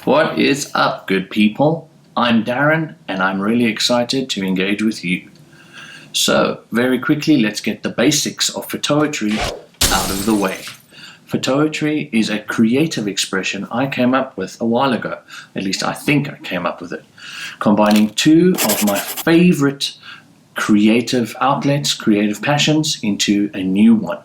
What is up, good people? I'm Darren, and I'm really excited to engage with you. So, very quickly, let's get the basics of photoetry out of the way. Photoetry is a creative expression I came up with a while ago. At least I think I came up with it. Combining two of my favorite creative outlets, creative passions, into a new one.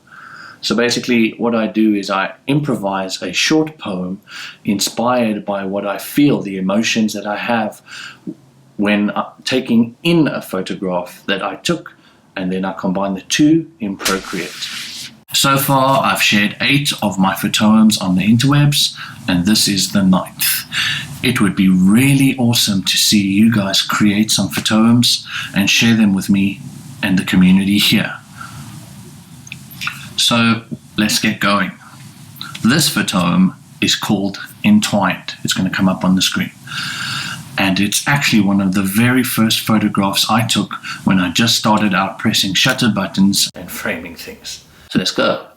So basically what I do is I improvise a short poem inspired by what I feel, the emotions that I have when taking in a photograph that I took, and then I combine the two in Procreate. So far I've shared 8 of my photoems on the interwebs, and this is the 9th. It would be really awesome to see you guys create some photoems and share them with me and the community here. So let's get going. This photoem is called Entwined. It's going to come up on the screen. And it's actually one of the very first photographs I took when I just started out pressing shutter buttons and framing things. So let's go.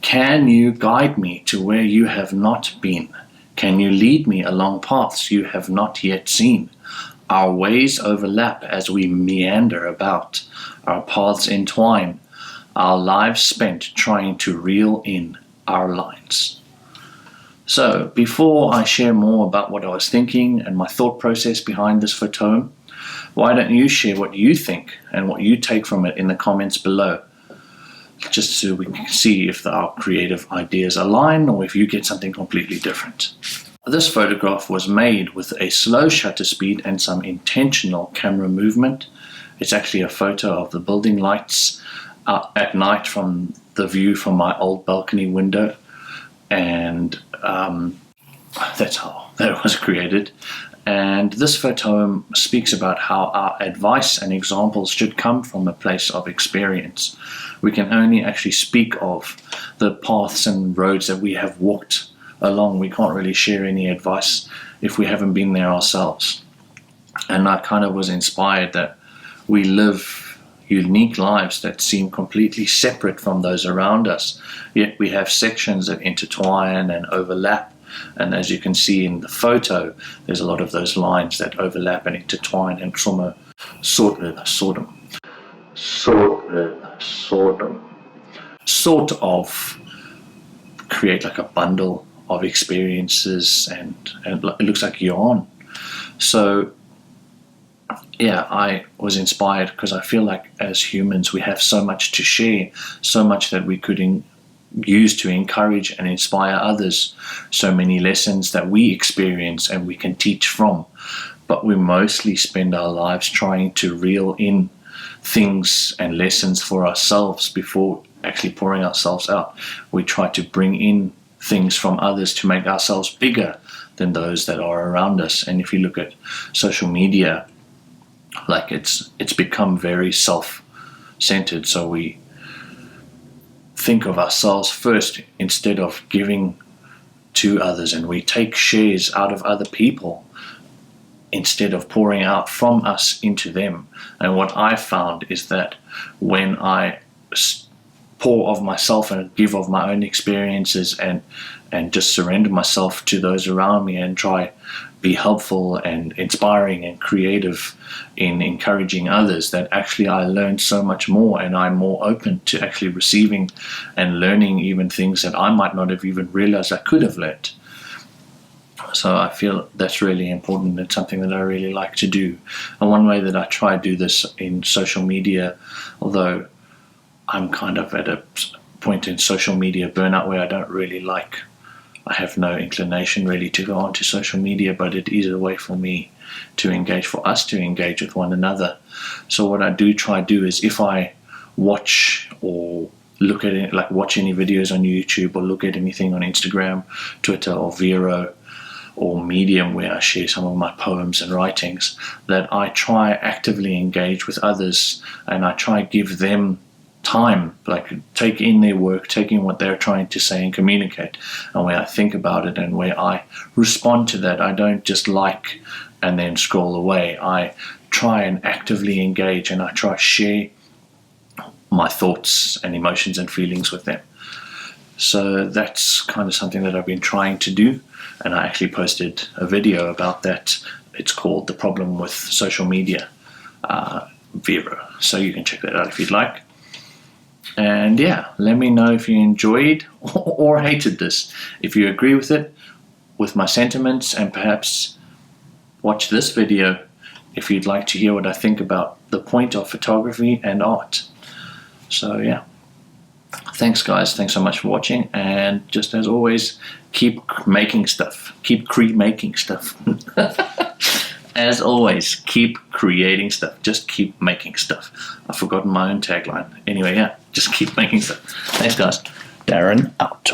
Can you guide me to where you have not been? Can you lead me along paths you have not yet seen? Our ways overlap as we meander about. Our paths entwine. Our lives spent trying to reel in our lines. So, before I share more about what I was thinking and my thought process behind this photoem, why don't you share what you think and what you take from it in the comments below, just so we can see if our creative ideas align or if you get something completely different. This photograph was made with a slow shutter speed and some intentional camera movement. It's actually a photo of the building lights at night from the view from my old balcony window, and that's how that was created. And this photoem speaks about how our advice and examples should come from a place of experience. We can only actually speak of the paths and roads that we have walked along. We can't really share any advice if we haven't been there ourselves. And I kind of was inspired that we live unique lives that seem completely separate from those around us, yet we have sections that intertwine and overlap, and as you can see in the photo, there's a lot of those lines that overlap and intertwine and form a sort of create like a bundle of experiences, and it looks like yarn. So yeah, I was inspired because I feel like as humans we have so much to share, so much that we could use to encourage and inspire others, so many lessons that we experience and we can teach from, but we mostly spend our lives trying to reel in things and lessons for ourselves before actually pouring ourselves out. We try to bring in things from others to make ourselves bigger than those that are around us. And if you look at social media, like it's become very self-centered, so we think of ourselves first instead of giving to others, and we take shares out of other people instead of pouring out from us into them. And what I found is that when I pour of myself and give of my own experiences and just surrender myself to those around me and try be helpful and inspiring and creative in encouraging others, that actually I learned so much more, and I'm more open to actually receiving and learning even things that I might not have even realized I could have learned. So I feel that's really important. It's something that I really like to do. And one way that I try to do this in social media, although I'm kind of at a point in social media burnout where I have no inclination really to go onto social media, but it is a way for me to engage, for us to engage with one another. So what I do try to do is, if I watch or look at it, like watch any videos on YouTube or look at anything on Instagram, Twitter or Vero or Medium where I share some of my poems and writings, that I try actively engage with others, and I try give them time, like take in their work, take in what they're trying to say and communicate, and where I think about it and where I respond to that. I don't just like and then scroll away. I try and actively engage, and I try to share my thoughts and emotions and feelings with them. So that's kind of something that I've been trying to do, and I actually posted a video about that. It's called The Problem with Social Media, Vero. So you can check that out if you'd like. And yeah, let me know if you enjoyed or hated this. If you agree with it, with my sentiments, and perhaps watch this video if you'd like to hear what I think about the point of photography and art. So yeah. Thanks guys, thanks so much for watching, and just as always, keep making stuff. Keep making stuff. As always, keep creating stuff. Just keep making stuff. I've forgotten my own tagline. Anyway, yeah, just keep making stuff. Thanks guys. Darren out.